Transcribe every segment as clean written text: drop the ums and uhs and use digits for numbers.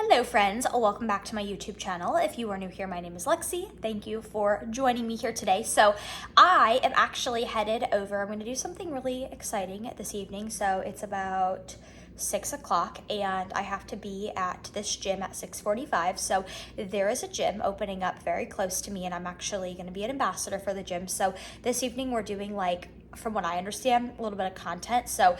Hello friends, welcome back to my YouTube channel. If you are new here, my name is Lexie. Thank you for joining me here today. So I am actually headed over, I'm going to do something really exciting this evening. So it's about 6 o'clock and I have to be at this gym at 6:45. So there is a gym opening up very close to me and I'm actually going to be an ambassador for the gym. So this evening we're doing, like, from what I understand, a little bit of content. So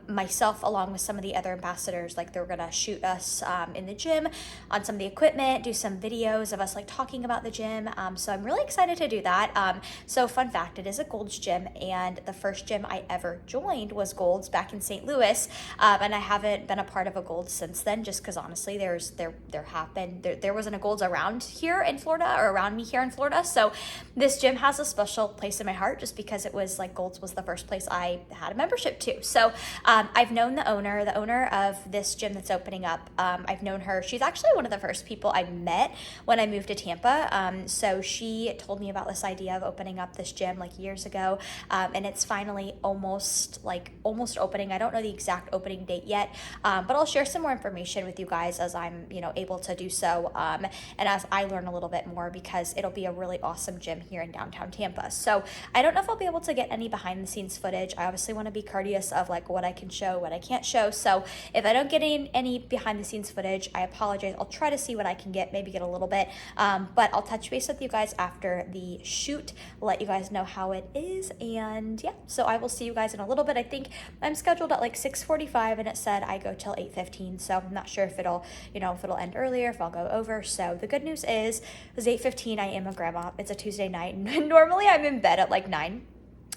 myself along with some of the other ambassadors, like, they're gonna shoot us in the gym on some of the equipment, do some videos of us like talking about the gym. So I'm really excited to do that. So fun fact, it is a Gold's gym, and the first gym I ever joined was Gold's back in St. Louis, and I haven't been a part of a Gold's since then, just because honestly there wasn't a Gold's around here in Florida, or around me here in Florida. So this gym has a special place in my heart just because it was like Gold's was the first place I had a membership to. So I've known the owner of this gym that's opening up. I've known her. She's actually one of the first people I met when I moved to Tampa. So she told me about this idea of opening up this gym like years ago, and it's finally almost opening. I don't know the exact opening date yet, but I'll share some more information with you guys as I'm able to do so, and as I learn a little bit more, because it'll be a really awesome gym here in downtown Tampa. So I don't know if I'll be able to get any behind the scenes footage. I obviously want to be courteous of like what I can show, what I can't show. So if I don't get any behind the scenes footage, I apologize. I'll try to see what I can get, maybe get a little bit, but I'll touch base with you guys after the shoot, let you guys know how it is. And yeah, so I will see you guys in a little bit. I think I'm scheduled at like 6:45 and it said I go till 8:15. So I'm not sure if it'll end earlier, if I'll go over. So the good news is, it was 8:15. I am a grandma. It's a Tuesday night. Normally I'm in bed at like 9.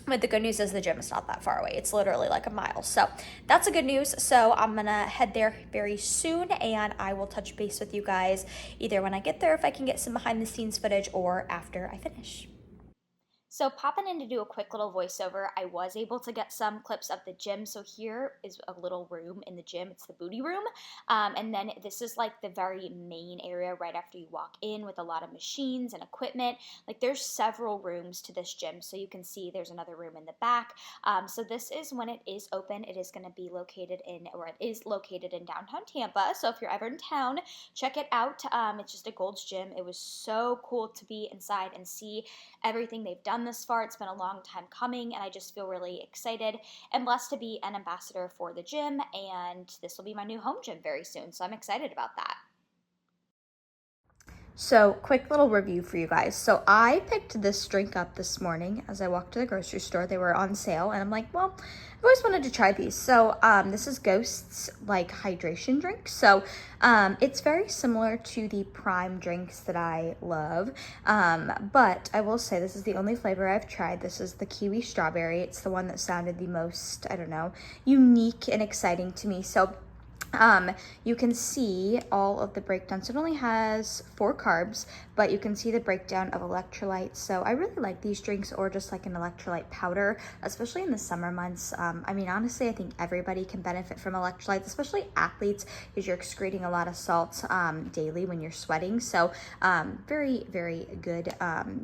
But the good news is the gym is not that far away. It's literally like a mile. So that's a good news. So I'm going to head there very soon, and I will touch base with you guys either when I get there, if I can get some behind the scenes footage, or after I finish. So popping in to do a quick little voiceover, I was able to get some clips of the gym. So here is a little room in the gym. It's the booty room. And then this is like the very main area right after you walk in, with a lot of machines and equipment. Like, there's several rooms to this gym. So you can see there's another room in the back. So this is when it is open. It is going to be located in downtown Tampa. So if you're ever in town, check it out. It's just a Gold's gym. It was so cool to be inside and see everything they've done this far. It's been a long time coming, and I just feel really excited and blessed to be an ambassador for the gym, and this will be my new home gym very soon, so I'm excited about that. So quick little review for you guys. So I picked this drink up this morning as I walked to the grocery store. They were on sale, and I'm like, well, I've always wanted to try these. So this is Ghost's like hydration drink. So it's very similar to the Prime drinks that I love, but I will say this is the only flavor I've tried. This is the kiwi strawberry. It's the one that sounded the most, I don't know, unique and exciting to me. So you can see all of the breakdowns. It only has 4 carbs, but you can see the breakdown of electrolytes. So I really like these drinks, or just like an electrolyte powder, especially in the summer months. I mean, honestly, I think everybody can benefit from electrolytes, especially athletes, because you're excreting a lot of salts daily when you're sweating. So very, very good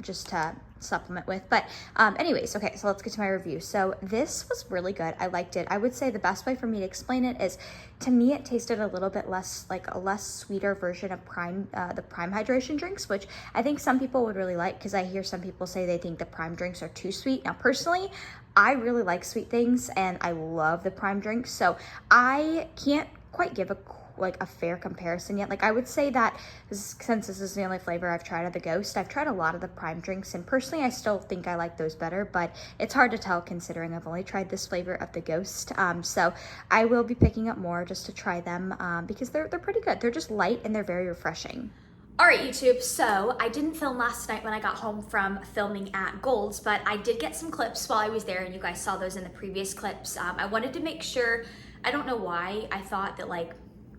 just to supplement with. But anyways, okay, so let's get to my review. So this was really good. I liked it. I would say the best way for me to explain it is, to me, it tasted a little bit less, like a less sweeter version of Prime, the Prime hydration drinks, which I think some people would really like, because I hear some people say they think the Prime drinks are too sweet. Now, personally, I really like sweet things, and I love the Prime drinks, so I can't quite give a fair comparison yet. Like, I would say that since this is the only flavor I've tried of the Ghost, I've tried a lot of the Prime drinks, and personally I still think I like those better, but it's hard to tell considering I've only tried this flavor of the Ghost. So I will be picking up more just to try them, because they're pretty good. They're just light and they're very refreshing. All right, YouTube, so I didn't film last night when I got home from filming at Gold's, but I did get some clips while I was there, and you guys saw those in the previous clips. I wanted to make sure, I don't know why I thought that like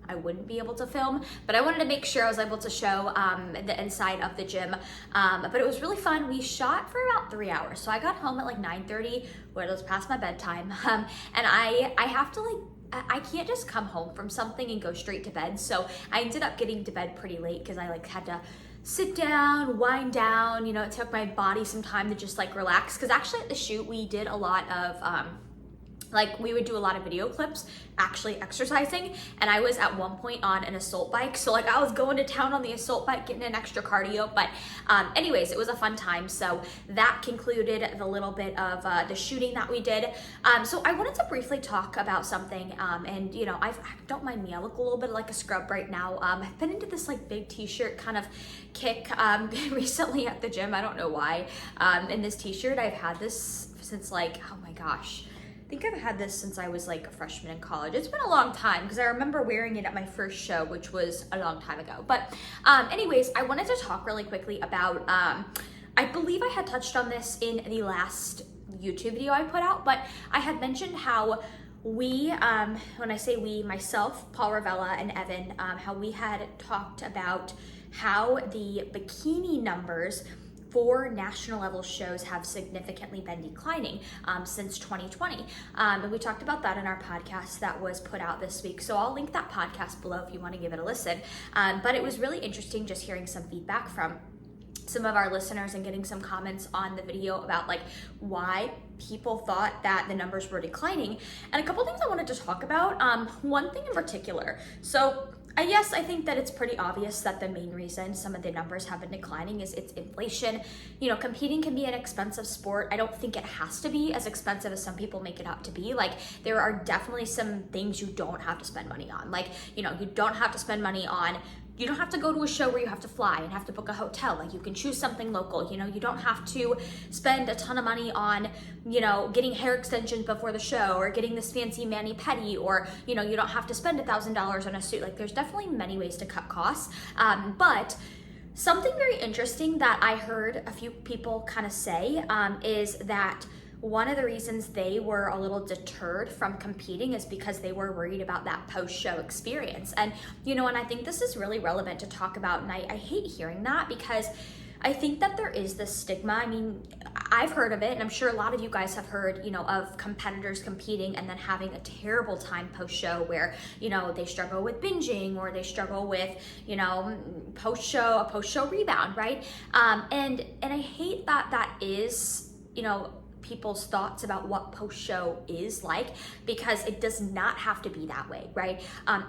I wouldn't be able to film, but I wanted to make sure I was able to show the inside of the gym. But it was really fun. We shot for about 3 hours. So I got home at like 9:30, where it was past my bedtime. And I have to I can't just come home from something and go straight to bed. So I ended up getting to bed pretty late, because I like had to sit down, wind down. It took my body some time to just like relax. Because actually at the shoot, we did a lot of like we would do a lot of video clips actually exercising, and I was at one point on an assault bike, so like I was going to town on the assault bike getting an extra cardio. But anyways, it was a fun time. So that concluded the little bit of the shooting that we did. So I wanted to briefly talk about something, and you know, don't mind me, I look a little bit like a scrub right now. I've been into this like big t-shirt kind of kick recently at the gym. I don't know why. And this t-shirt, I've had this since like, oh my gosh, I think I've had this since I was like a freshman in college. It's been a long time because I remember wearing it at my first show, which was a long time ago. But anyways, I wanted to talk really quickly about, I believe I had touched on this in the last YouTube video I put out, but I had mentioned how we, when I say we, myself, Paul Ravella, and Evan, how we had talked about how the bikini numbers for national level shows have significantly been declining since 2020. And we talked about that in our podcast that was put out this week. So I'll link that podcast below if you want to give it a listen. But it was really interesting just hearing some feedback from some of our listeners and getting some comments on the video about like why people thought that the numbers were declining. And a couple things I wanted to talk about. One thing in particular. So yes, I think that it's pretty obvious that the main reason some of the numbers have been declining is it's inflation. You know, competing can be an expensive sport. I don't think it has to be as expensive as some people make it out to be. Like, there are definitely some things you don't have to spend money on. Like, you know, you don't have to spend money on, you don't have to go to a show where you have to fly and have to book a hotel. Like, you can choose something local. You know, you don't have to spend a ton of money on, you know, getting hair extensions before the show or getting this fancy mani-pedi, or, you know, you don't have to spend $1,000 on a suit. Like, there's definitely many ways to cut costs. But something very interesting that I heard a few people kind of say is that one of the reasons they were a little deterred from competing is because they were worried about that post-show experience. And, you know, and I think this is really relevant to talk about, and I hate hearing that because I think that there is this stigma. I mean, I've heard of it, and I'm sure a lot of you guys have heard, you know, of competitors competing and then having a terrible time post-show where, you know, they struggle with binging or they struggle with, you know, a post-show rebound, right? And I hate that that is, you know, people's thoughts about what post-show is like, because it does not have to be that way, right?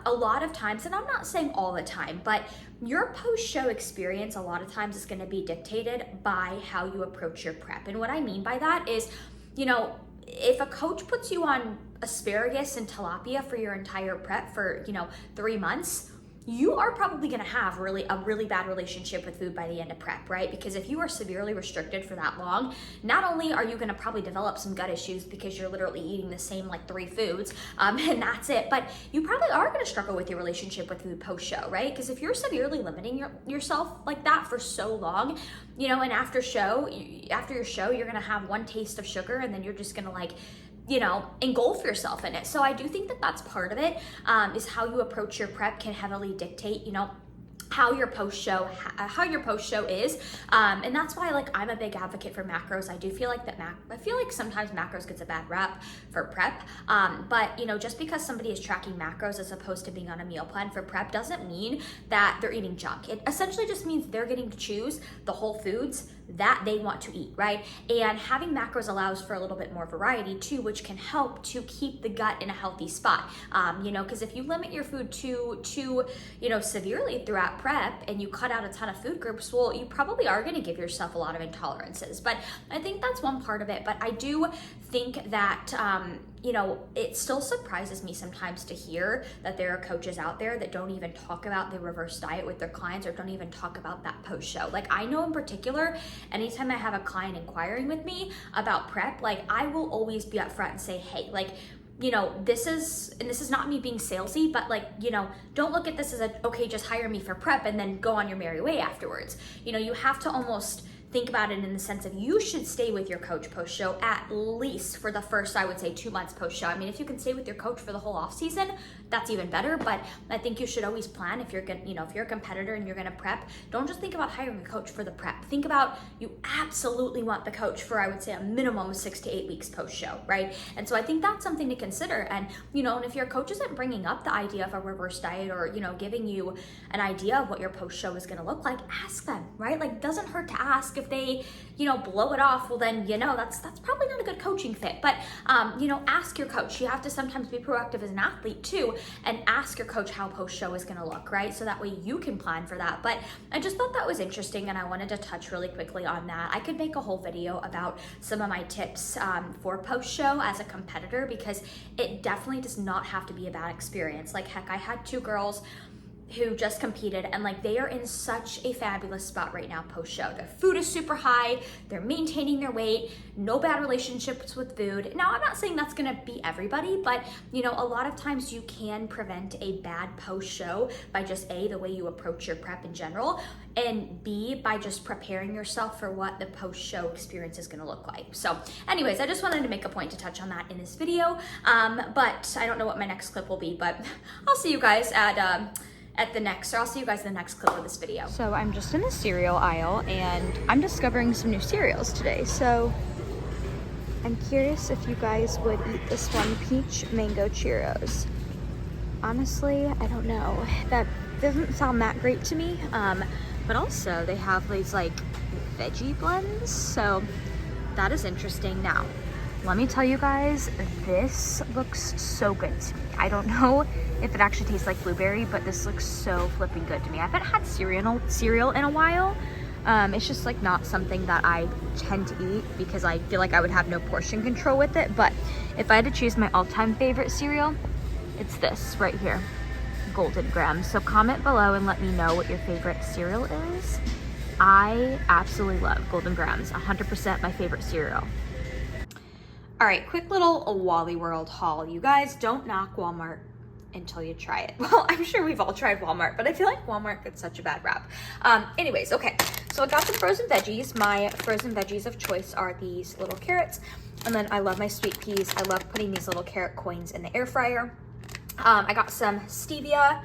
A lot of times, and I'm not saying all the time, but your post-show experience a lot of times is going to be dictated by how you approach your prep. And what I mean by that is, you know, if a coach puts you on asparagus and tilapia for your entire prep for, you know, 3 months, you are probably going to have a really bad relationship with food by the end of prep, right? Because if you are severely restricted for that long, not only are you going to probably develop some gut issues because you're literally eating the same like 3 foods, and that's it, but you probably are going to struggle with your relationship with food post-show, right? Because if you're severely limiting yourself like that for so long, you know, and after your show, you're going to have one taste of sugar, and then you're just going to like, you know, engulf yourself in it. So I do think that that's part of it, is how you approach your prep can heavily dictate, you know, how your post-show is, and that's why, like, I'm a big advocate for macros. I do feel like I feel like sometimes macros gets a bad rap for prep, but, you know, just because somebody is tracking macros as opposed to being on a meal plan for prep doesn't mean that they're eating junk. It essentially just means they're getting to choose the whole foods that they want to eat, right? And having macros allows for a little bit more variety too, which can help to keep the gut in a healthy spot. You know, because if you limit your food too, you know, severely throughout prep and you cut out a ton of food groups, well, you probably are going to give yourself a lot of intolerances. But I think that's one part of it. But I do think that, you know, it still surprises me sometimes to hear that there are coaches out there that don't even talk about the reverse diet with their clients, or don't even talk about that post-show. Like, I know in particular, anytime I have a client inquiring with me about prep, like, I will always be upfront and say, hey, like, you know, this is not me being salesy, but like, you know, don't look at this as okay, just hire me for prep and then go on your merry way afterwards. You know, you have to almost think about it in the sense of you should stay with your coach post-show at least for the first, I would say, 2 months post-show. I mean, if you can stay with your coach for the whole off season, that's even better. But I think you should always plan, if you're gonna, you know, if you're a competitor and you're gonna prep, don't just think about hiring a coach for the prep. Think about, you absolutely want the coach for, I would say, a minimum of 6 to 8 weeks post-show, right? And so I think that's something to consider. And, you know, and if your coach isn't bringing up the idea of a reverse diet, or, you know, giving you an idea of what your post-show is gonna look like, ask them, right? Like, doesn't hurt to ask if if they, blow it off, well then, that's probably not a good coaching fit. But, ask your coach. You have to sometimes be proactive as an athlete too, and ask your coach how post-show is gonna look, right? So that way you can plan for that. But I just thought that was interesting, and I wanted to touch really quickly on that. I could make a whole video about some of my tips for post-show as a competitor, because it definitely does not have to be a bad experience. Like, heck, I had 2 girls who just competed, and like, they are in such a fabulous spot right now post-show. Their food is super high, they're maintaining their weight, no bad relationships with food. Now, I'm not saying that's gonna be everybody, but a lot of times you can prevent a bad post-show by just A, the way you approach your prep in general, and B, by just preparing yourself for what the post-show experience is gonna look like. So anyways, I just wanted to make a point to touch on that in this video, but I don't know what my next clip will be, but I'll see you guys I'll see you guys in the next clip of this video. So I'm just in the cereal aisle, and I'm discovering some new cereals today. So I'm curious if you guys would eat this one, Peach Mango Cheerios. Honestly, I don't know. That doesn't sound that great to me. But also they have these like veggie blends, so that is interesting. Now, let me tell you guys, this looks so good to me. I don't know if it actually tastes like blueberry, but this looks so flipping good to me. I haven't had cereal in a while. It's just like not something that I tend to eat because I feel like I would have no portion control with it. But if I had to choose my all-time favorite cereal, it's this right here, Golden Grams. So comment below and let me know what your favorite cereal is. I absolutely love Golden Grams, 100% my favorite cereal. All right, quick little Wally World haul. You guys, don't knock Walmart until you try it. Well, I'm sure we've all tried Walmart, but I feel like Walmart gets such a bad rap. Anyways, okay, so I got some frozen veggies. My frozen veggies of choice are these little carrots, and then I love my sweet peas. I love putting these little carrot coins in the air fryer. I got some stevia.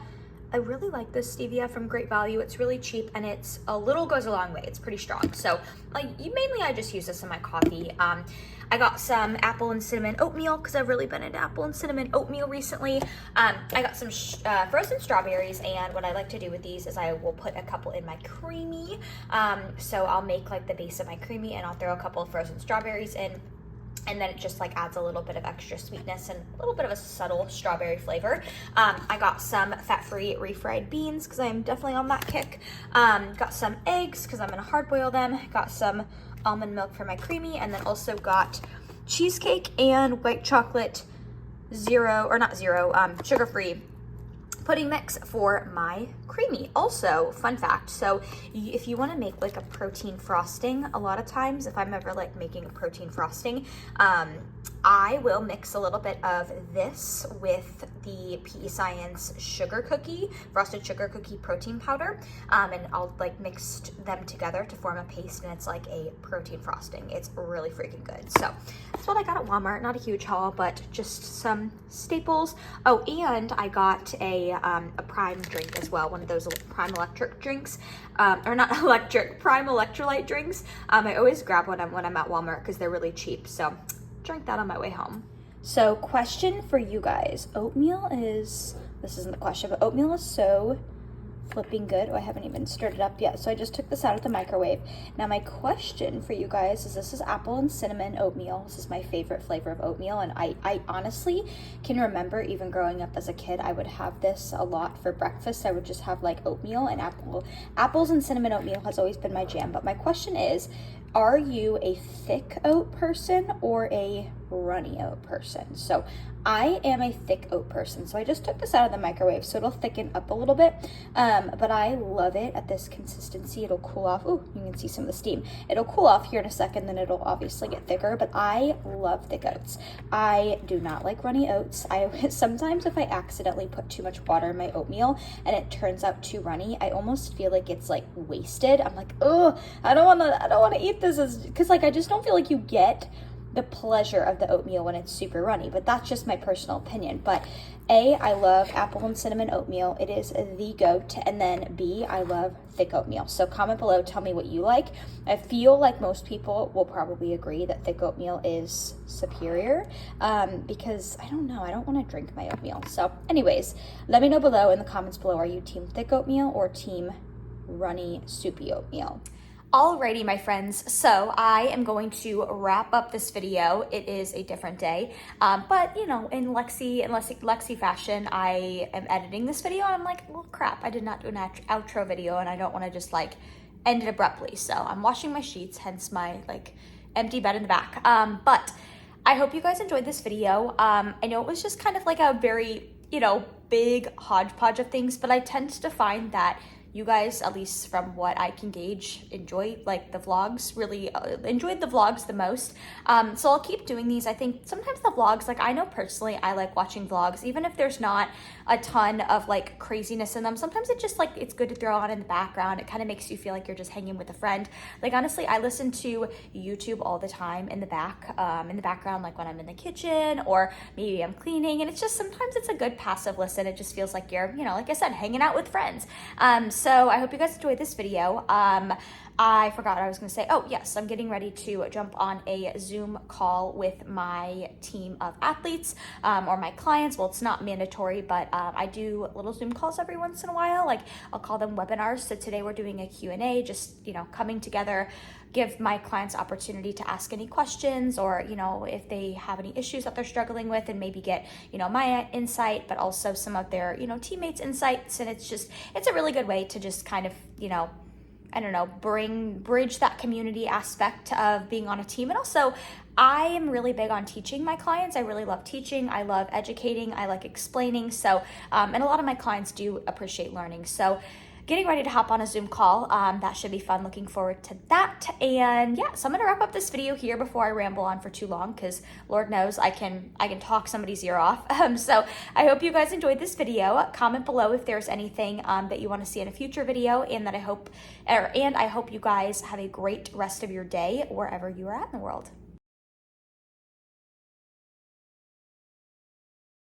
I really like this stevia from Great Value. It's really cheap, and it's a little goes a long way. It's pretty strong. So mainly I just use this in my coffee. I got some apple and cinnamon oatmeal because I've really been into apple and cinnamon oatmeal recently. I got some frozen strawberries, and what I like to do with these is I will put a couple in my creamy. So I'll make like the base of my creamy, and I'll throw a couple of frozen strawberries in. And then it just like adds a little bit of extra sweetness and a little bit of a subtle strawberry flavor. I got some fat-free refried beans because I am definitely on that kick. Got some eggs because I'm gonna hard boil them. Got some almond milk for my creamy, and then also got cheesecake and white chocolate sugar-free pudding mix for my creamy. Also, fun fact, so if you want to make like a protein frosting, a lot of times if I'm ever like making a protein frosting, I will mix a little bit of this with the PESCIENCE frosted sugar cookie protein powder, and I'll like mix them together to form a paste, and it's like a protein frosting. It's really freaking good. So that's what I got at Walmart. Not a huge haul, but just some staples. Oh, and I got a Prime drink as well, one of those little Prime electric drinks, or not electric, Prime electrolyte drinks. I always grab one when I'm at Walmart because they're really cheap. So drank that on my way home. So question for you guys, this isn't the question, but oatmeal is so flipping good. Oh, I haven't even stirred it up yet. So I just took this out of the microwave. Now my question for you guys is, this is apple and cinnamon oatmeal. This is my favorite flavor of oatmeal, and I honestly can remember even growing up as a kid, I would have this a lot for breakfast. I would just have like oatmeal and apples and cinnamon oatmeal has always been my jam. But my question is, are you a thick oat person or a runny oat person? So I am a thick oat person. So I just took this out of the microwave so it'll thicken up a little bit. But I love it at this consistency. It'll cool off. Ooh, you can see some of the steam. It'll cool off here in a second, then it'll obviously get thicker, but I love thick oats. I do not like runny oats. Sometimes if I accidentally put too much water in my oatmeal and it turns out too runny, I almost feel like it's like wasted. I'm like, oh, I don't want to eat this, because like I just don't feel like you get the pleasure of the oatmeal when it's super runny. But that's just my personal opinion. But A, I love apple and cinnamon oatmeal. It is the goat. And then B, I love thick oatmeal. So comment below, tell me what you like. I feel like most people will probably agree that thick oatmeal is superior, because I don't know, I don't want to drink my oatmeal. So anyways, let me know below in the comments below, are you team thick oatmeal or team runny soupy oatmeal? Alrighty, my friends, so I am going to wrap up this video. It is a different day, but you know, in Lexie fashion, I am editing this video and I'm like, well, crap, I did not do an outro video and I don't want to just like end it abruptly. So I'm washing my sheets, hence my like empty bed in the back. But I hope you guys enjoyed this video. I know it was just kind of like a very, you know, big hodgepodge of things, but I tend to find that you guys, at least from what I can gauge, enjoy like the vlogs, really enjoyed the vlogs the most. So I'll keep doing these. I think sometimes the vlogs, like I know personally, I like watching vlogs, even if there's not a ton of like craziness in them. Sometimes it just like, it's good to throw on in the background. It kind of makes you feel like you're just hanging with a friend. Like honestly, I listen to YouTube all the time in the background, like when I'm in the kitchen or maybe I'm cleaning, and it's just, sometimes it's a good passive listen. It just feels like you're, you know, like I said, hanging out with friends. So I hope you guys enjoyed this video. I forgot what I was going to say. Oh, yes, I'm getting ready to jump on a Zoom call with my team of athletes or my clients. Well, it's not mandatory, but I do little Zoom calls every once in a while. Like I'll call them webinars. So today we're doing a Q&A, just, you know, coming together, give my clients opportunity to ask any questions or, you know, if they have any issues that they're struggling with, and maybe get, you know, my insight, but also some of their, you know, teammates' insights. And it's just, it's a really good way to just kind of, you know, I don't know, bridge that community aspect of being on a team. And also, I am really big on teaching my clients. I really love teaching. I love educating. I like explaining. So, and a lot of my clients do appreciate learning. So getting ready to hop on a Zoom call. That should be fun. Looking forward to that. And yeah, so I'm gonna wrap up this video here before I ramble on for too long, because Lord knows I can talk somebody's ear off. So I hope you guys enjoyed this video. Comment below if there's anything that you want to see in a future video, and I hope you guys have a great rest of your day wherever you are at in the world.